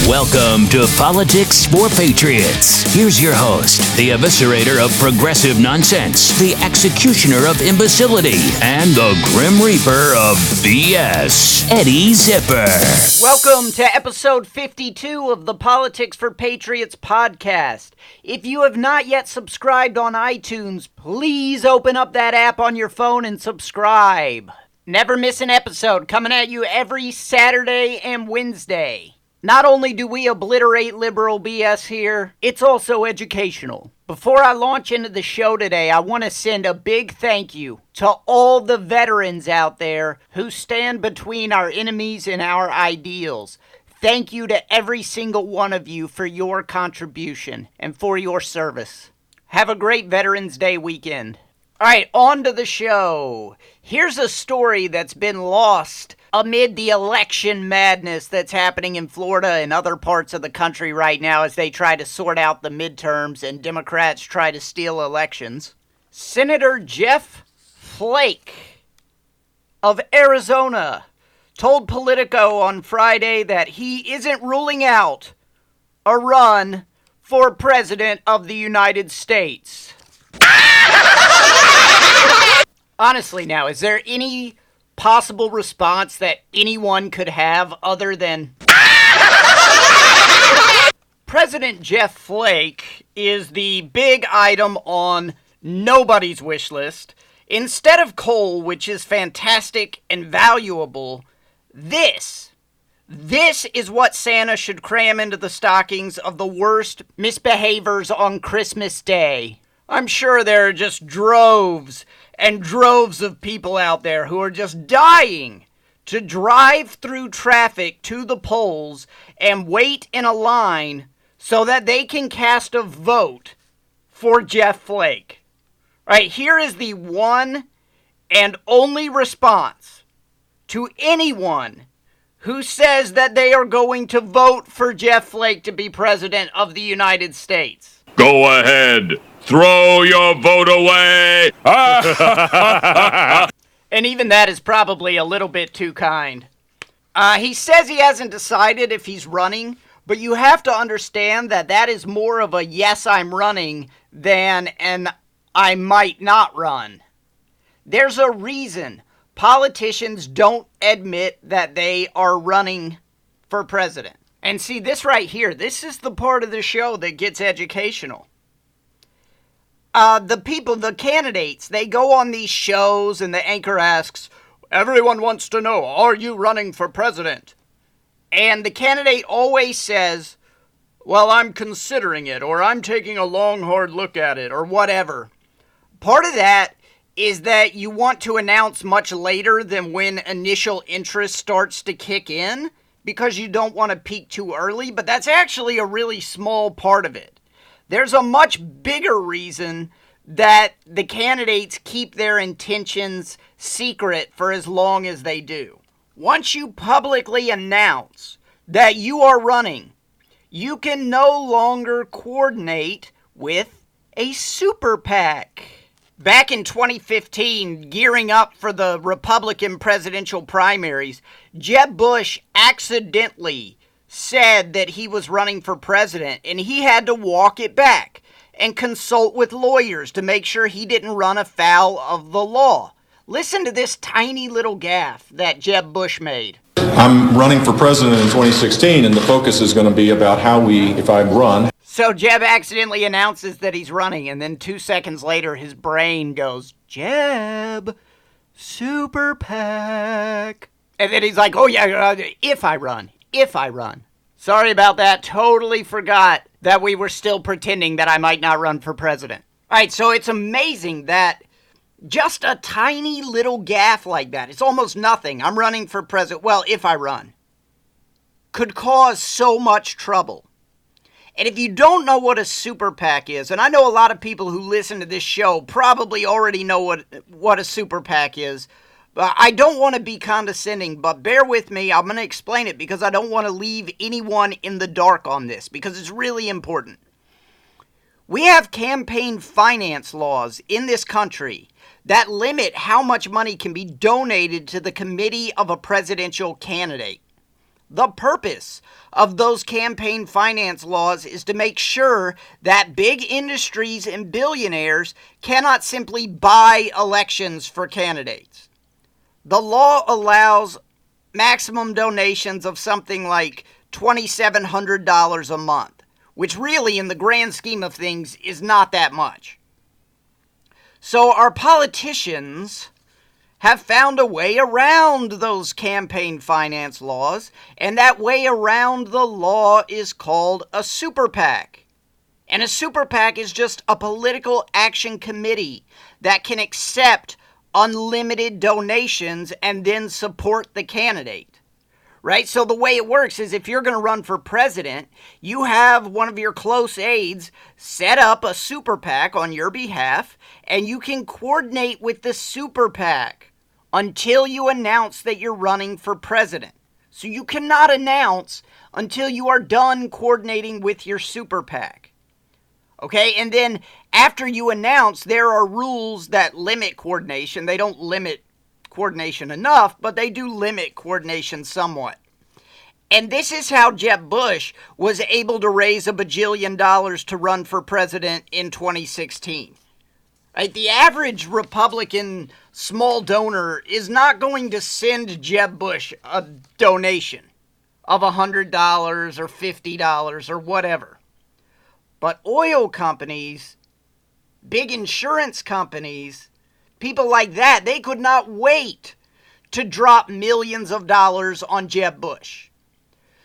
Welcome to Politics for Patriots. Here's your host, the eviscerator of progressive nonsense, the executioner of imbecility, and the grim reaper of BS, Eddie Zipper. Welcome to episode 52 of the Politics for Patriots podcast. If you have not yet subscribed on iTunes, please open up that app on your phone and subscribe. Never miss an episode, coming at you every Saturday and Wednesday. Not only do we obliterate liberal BS here, it's also educational. Before I launch into the show today, I want to send a big thank you to all the veterans out there who stand between our enemies and our ideals. Thank you to every single one of you for your contribution and for your service. Have a great Veterans Day weekend. All right, on to the show. Here's a story that's been lost amid the election madness that's happening in Florida and other parts of the country right now as they try to sort out the midterms and Democrats try to steal elections. Senator Jeff Flake of Arizona told Politico on Friday that he isn't ruling out a run for President of the United States. Honestly now, is there any possible response that anyone could have other than... President Jeff Flake is the big item on nobody's wish list. Instead of coal, which is fantastic and valuable, this is what Santa should cram into the stockings of the worst misbehaviors on Christmas Day. I'm sure there are just droves and droves of people out there who are just dying to drive through traffic to the polls and wait in a line so that they can cast a vote for Jeff Flake. Right, here is the one and only response to anyone who says that they are going to vote for Jeff Flake to be President of the United States. Go ahead. Throw your vote away! And even that is probably a little bit too kind. He says he hasn't decided if he's running, but you have to understand that that is more of a yes, I'm running than an I might not run. There's a reason politicians don't admit that they are running for president. And see, this right here, this is the part of the show that gets educational. The candidates, they go on these shows and the anchor asks, everyone wants to know, are you running for president? And the candidate always says, well, I'm considering it, or I'm taking a long, hard look at it, or whatever. Part of that is that you want to announce much later than when initial interest starts to kick in, because you don't want to peak too early, but that's actually a really small part of it. There's a much bigger reason that the candidates keep their intentions secret for as long as they do. Once you publicly announce that you are running, you can no longer coordinate with a super PAC. Back in 2015, gearing up for the Republican presidential primaries, Jeb Bush accidentally said that he was running for president, and he had to walk it back and consult with lawyers to make sure he didn't run afoul of the law. Listen to this tiny little gaffe that Jeb Bush made. I'm running for president in 2016, and the focus is going to be about if I run. So Jeb accidentally announces that he's running, and then 2 seconds later, his brain goes, Jeb, super PAC. And then he's like, oh yeah, if I run. Sorry about that. Totally forgot that we were still pretending that I might not run for president. All right, so it's amazing that just a tiny little gaffe like that, it's almost nothing. I'm running for president. Well, if I run, could cause so much trouble. And if you don't know what a super PAC is, and I know a lot of people who listen to this show probably already know what a super PAC is, I don't want to be condescending, but bear with me. I'm going to explain it because I don't want to leave anyone in the dark on this because it's really important. We have campaign finance laws in this country that limit how much money can be donated to the committee of a presidential candidate. The purpose of those campaign finance laws is to make sure that big industries and billionaires cannot simply buy elections for candidates. The law allows maximum donations of something like $2,700 a month, which really, in the grand scheme of things, is not that much. So our politicians have found a way around those campaign finance laws, and that way around the law is called a super PAC. And a super PAC is just a political action committee that can accept unlimited donations and then support the candidate. Right? So the way it works is if you're going to run for president, you have one of your close aides set up a super PAC on your behalf, and you can coordinate with the super PAC until you announce that you're running for president. So you cannot announce until you are done coordinating with your super PAC. Okay, and then after you announce, there are rules that limit coordination. They don't limit coordination enough, but they do limit coordination somewhat. And this is how Jeb Bush was able to raise $1 bajillion to run for president in 2016. Right? The average Republican small donor is not going to send Jeb Bush a donation of $100 or $50 or whatever. But oil companies, big insurance companies, people like that, they could not wait to drop millions of dollars on Jeb Bush.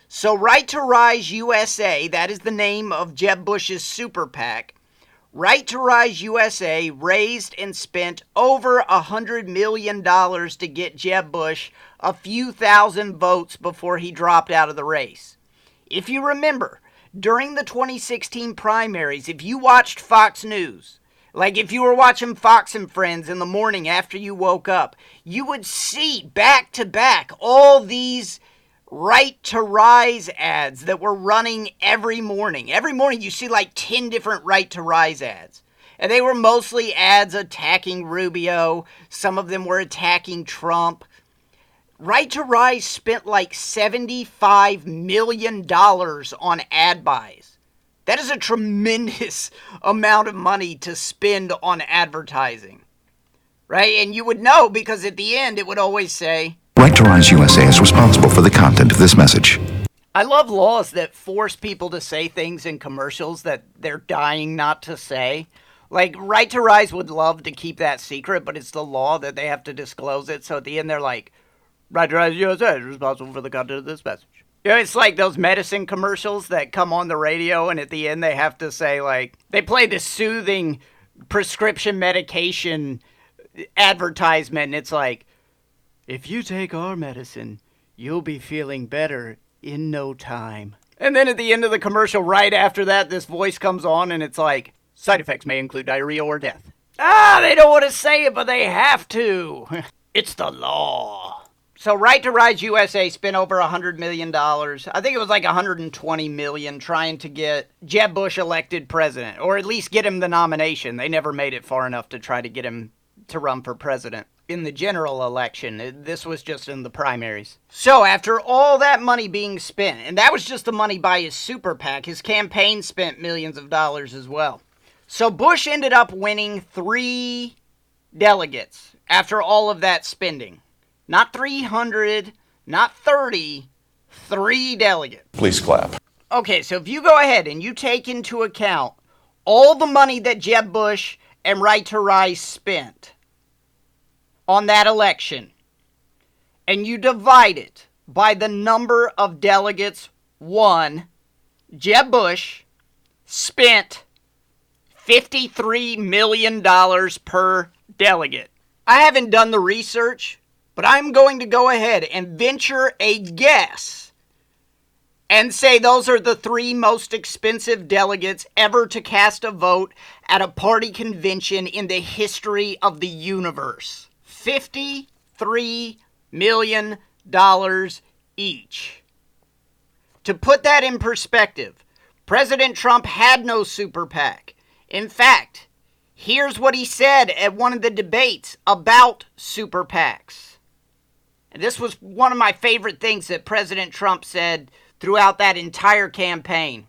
So Right to Rise USA, that is the name of Jeb Bush's super PAC, Right to Rise USA raised and spent over $100 million to get Jeb Bush a few thousand votes before he dropped out of the race. If you remember, during the 2016 primaries, if you watched Fox News, like if you were watching Fox and Friends in the morning after you woke up, you would see back to back all these Right to Rise ads that were running every morning. Every morning you see like 10 different Right to Rise ads. And they were mostly ads attacking Rubio. Some of them were attacking Trump. Right to Rise spent like $75 million on ad buys. That is a tremendous amount of money to spend on advertising. Right? And you would know because at the end it would always say, Right to Rise USA is responsible for the content of this message. I love laws that force people to say things in commercials that they're dying not to say. Like, Right to Rise would love to keep that secret, but it's the law that they have to disclose it. So at the end, they're like, Right to Rise USA is responsible for the content of this message. You know, it's like those medicine commercials that come on the radio, and at the end, they have to say, like, they play this soothing prescription medication advertisement, and it's like, if you take our medicine, you'll be feeling better in no time. And then at the end of the commercial, right after that, this voice comes on and it's like, side effects may include diarrhea or death. They don't want to say it, but they have to. It's the law. So Right to Rise USA spent over $100 million. I think it was like $120 million trying to get Jeb Bush elected president, or at least get him the nomination. They never made it far enough to try to get him to run for president in the general election. This was just in the primaries. So after all that money being spent, and that was just the money by his super PAC, his campaign spent millions of dollars as well. So Bush ended up winning 3 delegates after all of that spending. Not 300, not 30, 3 delegates. Please clap. Okay, so if you go ahead and you take into account all the money that Jeb Bush and Right to Rise spent on that election, and you divide it by the number of delegates won, Jeb Bush spent $53 million per delegate. I haven't done the research, but I'm going to go ahead and venture a guess and say those are the 3 most expensive delegates ever to cast a vote at a party convention in the history of the universe. $53 million each. To put that in perspective, President Trump had no super PAC. In fact, here's what he said at one of the debates about super PACs. And this was one of my favorite things that President Trump said throughout that entire campaign.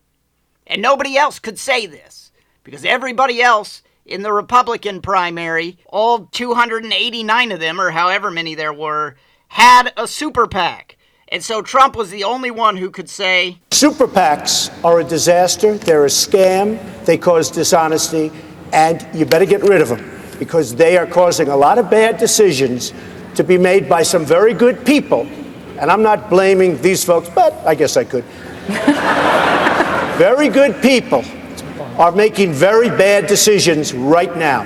And nobody else could say this, because everybody else in the Republican primary, all 289 of them, or however many there were, had a super PAC. And so Trump was the only one who could say, super PACs are a disaster. They're a scam. They cause dishonesty. And you better get rid of them, because they are causing a lot of bad decisions to be made by some very good people. And I'm not blaming these folks, but I guess I could. Very good people are making very bad decisions right now.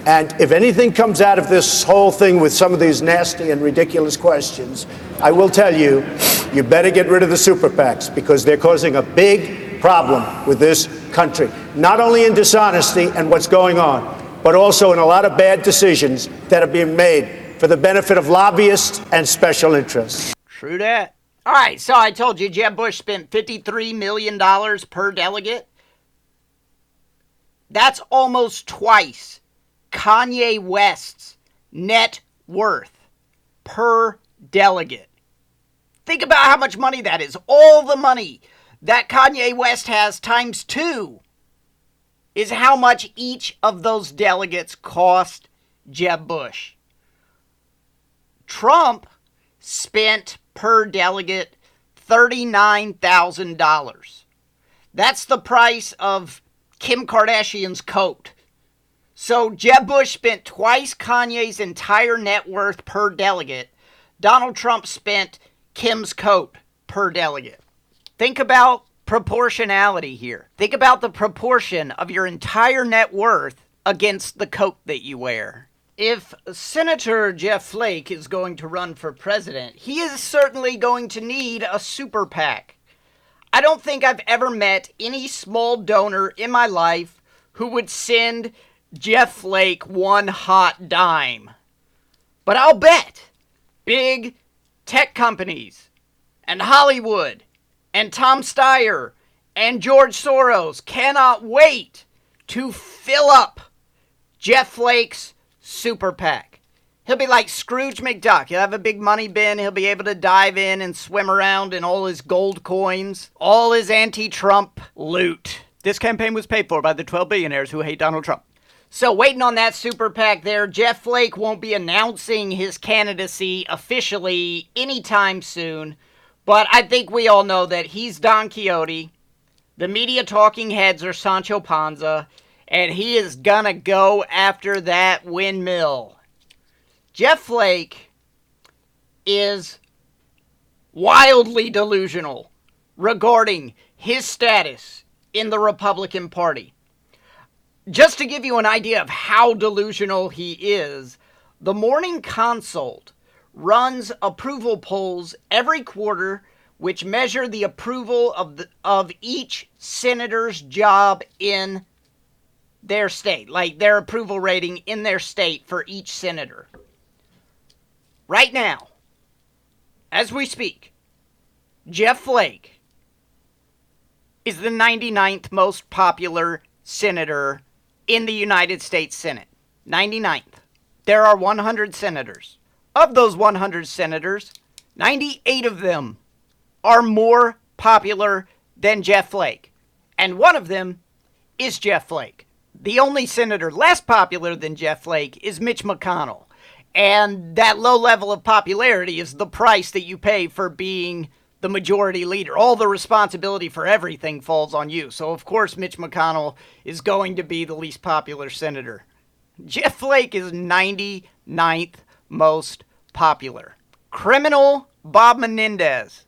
And if anything comes out of this whole thing with some of these nasty and ridiculous questions, I will tell you, you better get rid of the super PACs, because they're causing a big problem with this country. Not only in dishonesty and what's going on, but also in a lot of bad decisions that are being made for the benefit of lobbyists and special interests. True that. All right, so I told you Jeb Bush spent $53 million per delegate. That's almost twice Kanye West's net worth per delegate. Think about how much money that is. All the money that Kanye West has times 2 is how much each of those delegates cost Jeb Bush. Trump spent per delegate $39,000. That's the price of Kim Kardashian's coat. So Jeb Bush spent twice Kanye's entire net worth per delegate. Donald Trump spent Kim's coat per delegate. Think about proportionality here. Think about the proportion of your entire net worth against the coat that you wear. If Senator Jeff Flake is going to run for president, he is certainly going to need a super PAC. I don't think I've ever met any small donor in my life who would send Jeff Flake one hot dime. But I'll bet big tech companies and Hollywood and Tom Steyer and George Soros cannot wait to fill up Jeff Flake's super PAC. He'll be like Scrooge McDuck. He'll have a big money bin. He'll be able to dive in and swim around in all his gold coins, all his anti-Trump loot. This campaign was paid for by the 12 billionaires who hate Donald Trump. So waiting on that super PAC there, Jeff Flake won't be announcing his candidacy officially anytime soon, but I think we all know that he's Don Quixote. The media talking heads are Sancho Panza, and he is gonna go after that windmill. Jeff Flake is wildly delusional regarding his status in the Republican Party. Just to give you an idea of how delusional he is, the Morning Consult runs approval polls every quarter which measure the approval of each senator's job in their state, like their approval rating in their state for each senator. Right now, as we speak, Jeff Flake is the 99th most popular senator in the United States Senate. 99th. There are 100 senators. Of those 100 senators, 98 of them are more popular than Jeff Flake. And one of them is Jeff Flake. The only senator less popular than Jeff Flake is Mitch McConnell. And that low level of popularity is the price that you pay for being the majority leader. All the responsibility for everything falls on you. So, of course, Mitch McConnell is going to be the least popular senator. Jeff Flake is 99th most popular. Criminal Bob Menendez,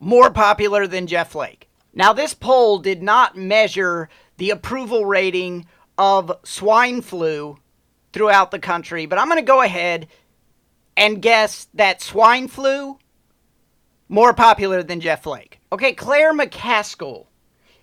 more popular than Jeff Flake. Now, this poll did not measure the approval rating of swine flu throughout the country, but I'm going to go ahead and guess that swine flu more popular than Jeff Flake. Okay, Claire McCaskill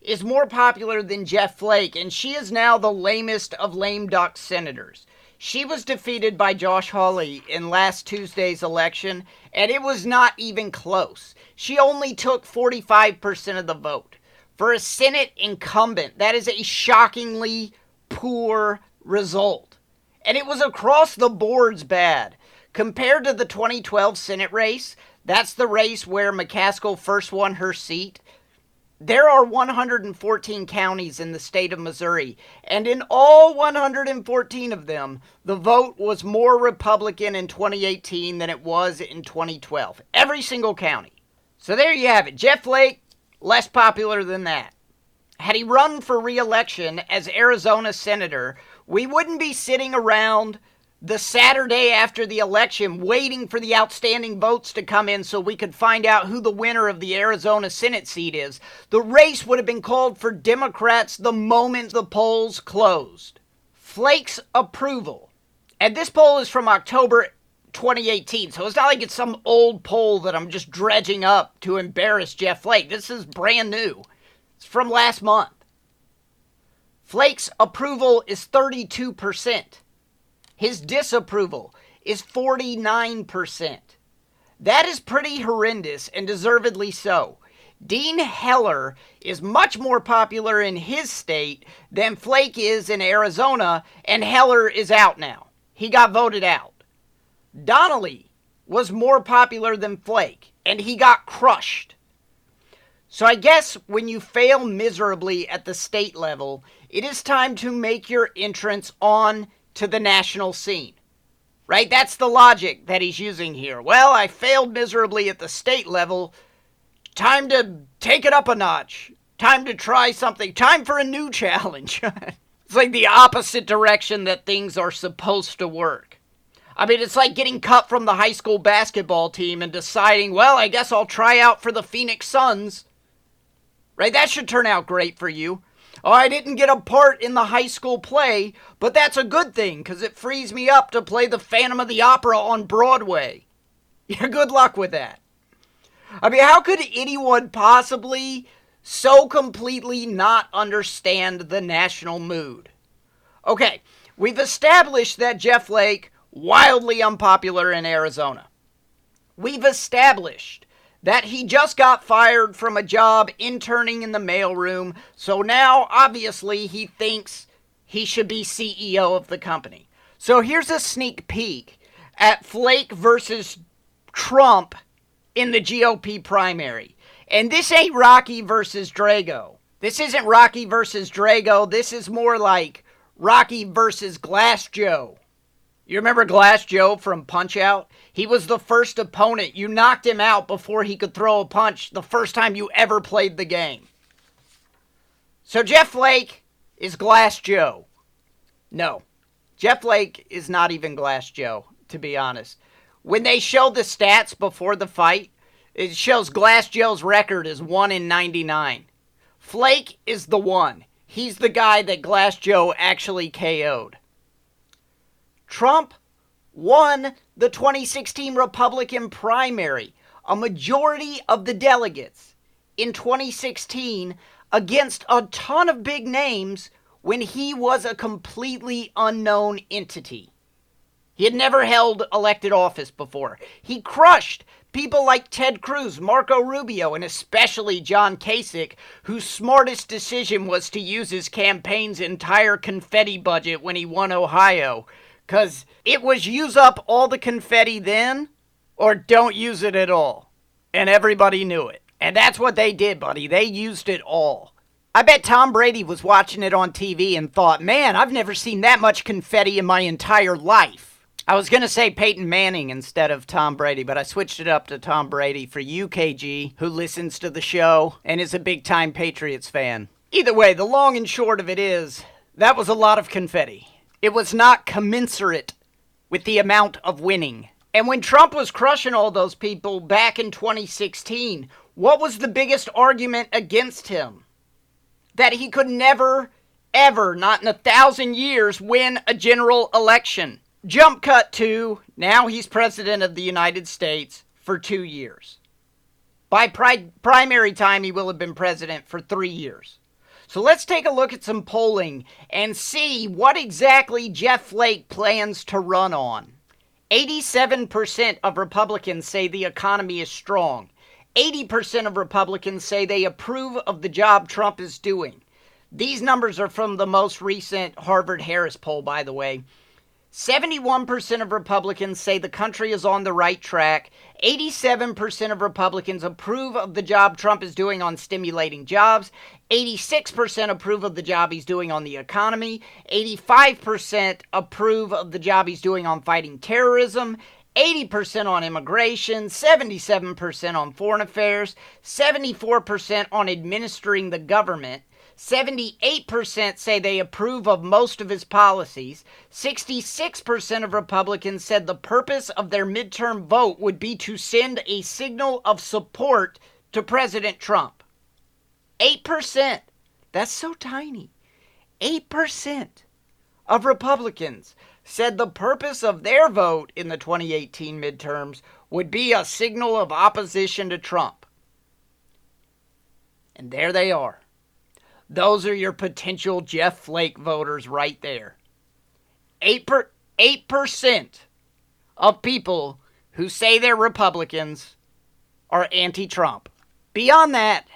is more popular than Jeff Flake, and she is now the lamest of lame duck senators. She was defeated by Josh Hawley in last Tuesday's election, and it was not even close. She only took 45% of the vote. For a Senate incumbent, that is a shockingly poor result. And it was across the boards bad. compared to the 2012 Senate race, that's the race where McCaskill first won her seat. There are 114 counties in the state of Missouri, and in all 114 of them, the vote was more Republican in 2018 than it was in 2012. Every single county. So there you have it. Jeff Flake, less popular than that. Had he run for re-election as Arizona senator, we wouldn't be sitting around the Saturday after the election waiting for the outstanding votes to come in so we could find out who the winner of the Arizona Senate seat is. The race would have been called for Democrats the moment the polls closed. Flake's approval. And this poll is from October 2018, so it's not like it's some old poll that I'm just dredging up to embarrass Jeff Flake. This is brand new. It's from last month. Flake's approval is 32%. His disapproval is 49%. That is pretty horrendous, and deservedly so. Dean Heller is much more popular in his state than Flake is in Arizona, and Heller is out now. He got voted out. Donnelly was more popular than Flake, and he got crushed. So I guess when you fail miserably at the state level, it is time to make your entrance on to the national scene. Right? That's the logic that he's using here. Well, I failed miserably at the state level. Time to take it up a notch. Time to try something. Time for a new challenge. It's like the opposite direction that things are supposed to work. I mean, it's like getting cut from the high school basketball team and deciding, well, I guess I'll try out for the Phoenix Suns. Right? That should turn out great for you. Oh, I didn't get a part in the high school play, but that's a good thing because it frees me up to play the Phantom of the Opera on Broadway. Yeah, good luck with that. I mean, how could anyone possibly so completely not understand the national mood? Okay, we've established that Jeff Flake, wildly unpopular in Arizona. We've established that he just got fired from a job interning in the mailroom, so now, obviously, he thinks he should be CEO of the company. So here's a sneak peek at Flake versus Trump in the GOP primary. And this ain't Rocky versus Drago. This isn't Rocky versus Drago. This is more like Rocky versus Glass Joe. You remember Glass Joe from Punch-Out? He was the first opponent. You knocked him out before he could throw a punch the first time you ever played the game. So Jeff Flake is Glass Joe. No, Jeff Flake is not even Glass Joe, to be honest. When they show the stats before the fight, it shows Glass Joe's record is 1-99. Flake is the one. He's the guy that Glass Joe actually KO'd. Trump won the 2016 Republican primary, a majority of the delegates in 2016 against a ton of big names when he was a completely unknown entity. He had never held elected office before. He crushed people like Ted Cruz, Marco Rubio, and especially John Kasich, whose smartest decision was to use his campaign's entire confetti budget when he won Ohio. Because it was use up all the confetti then, or don't use it at all. And everybody knew it. And that's what they did, buddy. They used it all. I bet Tom Brady was watching it on TV and thought, man, I've never seen that much confetti in my entire life. I was going to say Peyton Manning instead of Tom Brady, but I switched it up to Tom Brady for you, KG, who listens to the show and is a big-time Patriots fan. Either way, the long and short of it is, that was a lot of confetti. It was not commensurate with the amount of winning. And when Trump was crushing all those people back in 2016, what was the biggest argument against him? That he could never, ever, not in 1,000 years, win a general election. Jump cut to, now he's president of the United States for 2 years. By primary time, he will have been president for 3 years. So let's take a look at some polling and see what exactly Jeff Flake plans to run on. 87% of Republicans say the economy is strong. 80% of Republicans say they approve of the job Trump is doing. These numbers are from the most recent Harvard-Harris poll, by the way. 71% of Republicans say the country is on the right track. 87% of Republicans approve of the job Trump is doing on stimulating jobs. 86% approve of the job he's doing on the economy. 85% approve of the job he's doing on fighting terrorism. 80% on immigration, 77% on foreign affairs, 74% on administering the government, 78% say they approve of most of his policies. 66% of Republicans said the purpose of their midterm vote would be to send a signal of support to President Trump. 8%. That's so tiny. 8% of Republicans said the purpose of their vote in the 2018 midterms would be a signal of opposition to Trump. And there they are. Those are your potential Jeff Flake voters right there. 8% of people who say they're Republicans are anti-Trump. Beyond that,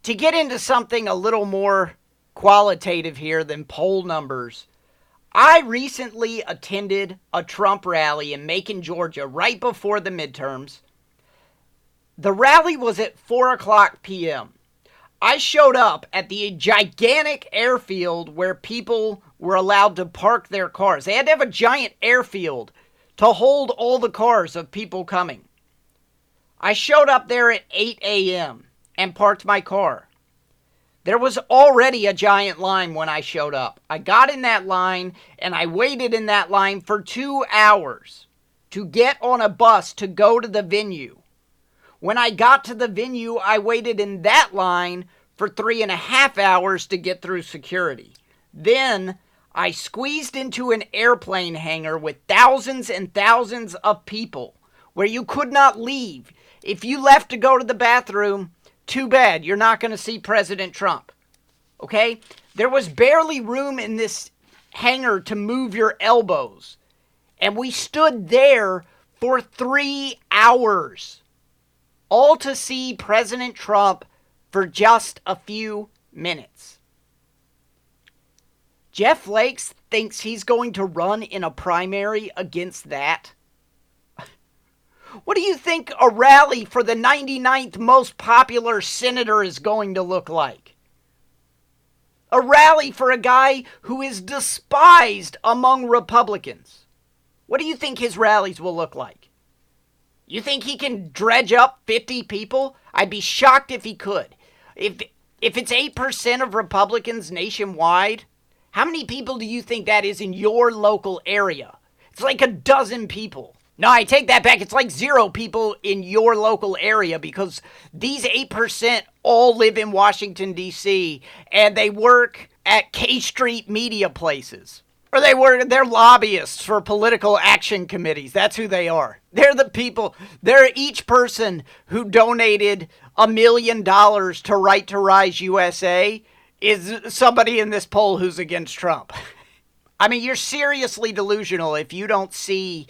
to get into something a little more qualitative here than poll numbers, I recently attended a Trump rally in Macon, Georgia, right before the midterms. The rally was at 4 o'clock p.m. I showed up at the gigantic airfield where people were allowed to park their cars. They had to have a giant airfield to hold all the cars of people coming. I showed up there at 8 a.m. and parked my car. There was already a giant line when I showed up. I got in that line and I waited in that line for 2 hours to get on a bus to go to the venue. When I got to the venue, I waited in that line for 3.5 hours to get through security. Then I squeezed into an airplane hangar with thousands and thousands of people where you could not leave. If you left to go to the bathroom, too bad, you're not going to see President Trump. Okay? There was barely room in this hangar to move your elbows. And we stood there for 3 hours. All to see President Trump for just a few minutes. Jeff Flake thinks he's going to run in a primary against that. What do you think a rally for the 99th most popular senator is going to look like? A rally for a guy who is despised among Republicans. What do you think his rallies will look like? You think he can dredge up 50 people? I'd be shocked if he could. If it's 8% of Republicans nationwide, how many people do you think that is in your local area? It's like a dozen people. No, I take that back. It's like 0 people in your local area because these 8% all live in Washington, D.C., and they work at K Street media places. Or they're lobbyists for political action committees. That's who they are. They're the people. They're each person who donated $1 million to Right to Rise USA is somebody in this poll who's against Trump. I mean, you're seriously delusional if you don't see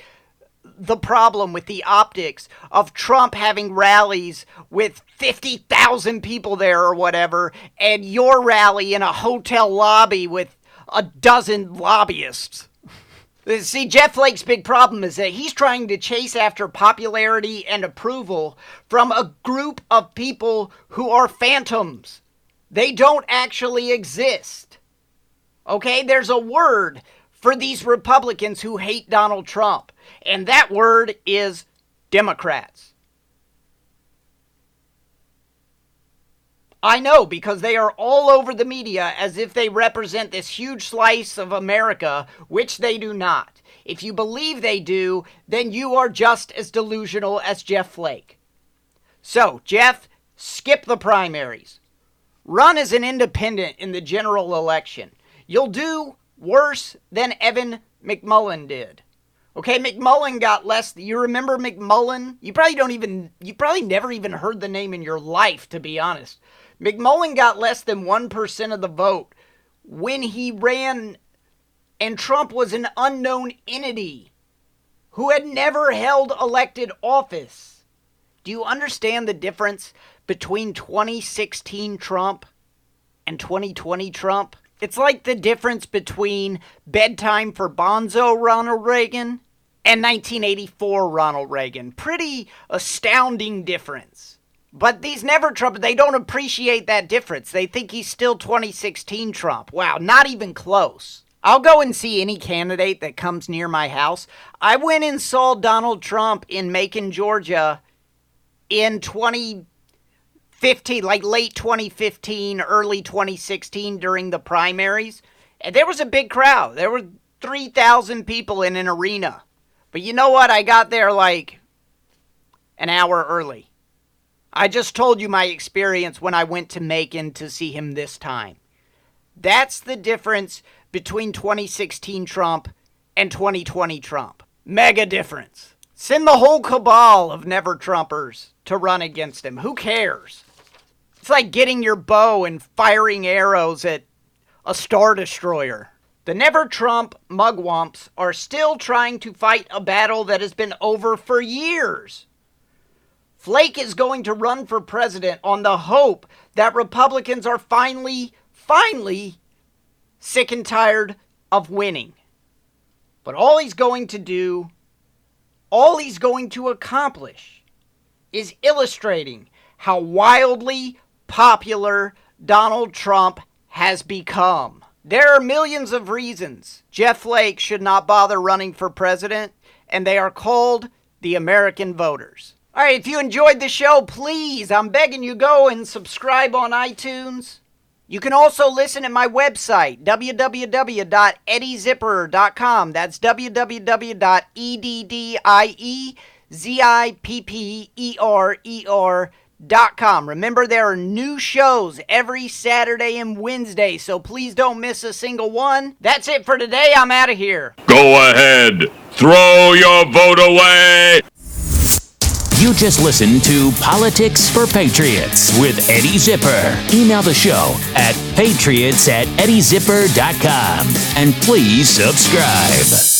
the problem with the optics of Trump having rallies with 50,000 people there or whatever, and your rally in a hotel lobby with a dozen lobbyists. See, Jeff Flake's big problem is that he's trying to chase after popularity and approval from a group of people who are phantoms. They don't actually exist. Okay, there's a word for these Republicans who hate Donald Trump, and that word is Democrats. I know, because they are all over the media as if they represent this huge slice of America, which they do not. If you believe they do, then you are just as delusional as Jeff Flake. So, Jeff, skip the primaries. Run as an independent in the general election. You'll do worse than Evan McMullin did. Okay, McMullin got less. You remember McMullin? You probably never even heard the name in your life, to be honest. McMullin got less than 1% of the vote when he ran, and Trump was an unknown entity who had never held elected office. Do you understand the difference between 2016 Trump and 2020 Trump? It's like the difference between Bedtime for Bonzo Ronald Reagan and 1984 Ronald Reagan. Pretty astounding difference. But these never-Trumpers, they don't appreciate that difference. They think he's still 2016 Trump. Wow, not even close. I'll go and see any candidate that comes near my house. I went and saw Donald Trump in Macon, Georgia in 2015, like late 2015, early 2016 during the primaries. And there was a big crowd. There were 3,000 people in an arena. But you know what? I got there like an hour early. I just told you my experience when I went to Macon to see him this time. That's the difference between 2016 Trump and 2020 Trump. Mega difference. Send the whole cabal of never-Trumpers to run against him. Who cares? It's like getting your bow and firing arrows at a Star Destroyer. The never-Trump mugwumps are still trying to fight a battle that has been over for years. Flake is going to run for president on the hope that Republicans are finally sick and tired of winning. But all he's going to accomplish is illustrating how wildly popular Donald Trump has become. There are millions of reasons Jeff Flake should not bother running for president, and they are called the American voters. All right, if you enjoyed the show, please, I'm begging you, go and subscribe on iTunes. You can also listen at my website, www.eddiezipperer.com. That's www.eddiezipperer.com. Remember, there are new shows every Saturday and Wednesday, so please don't miss a single one. That's it for today. I'm out of here. Go ahead. Throw your vote away. You just listened to Politics for Patriots with Eddie Zipper. Email the show at patriots@eddiezipper.com. And please subscribe.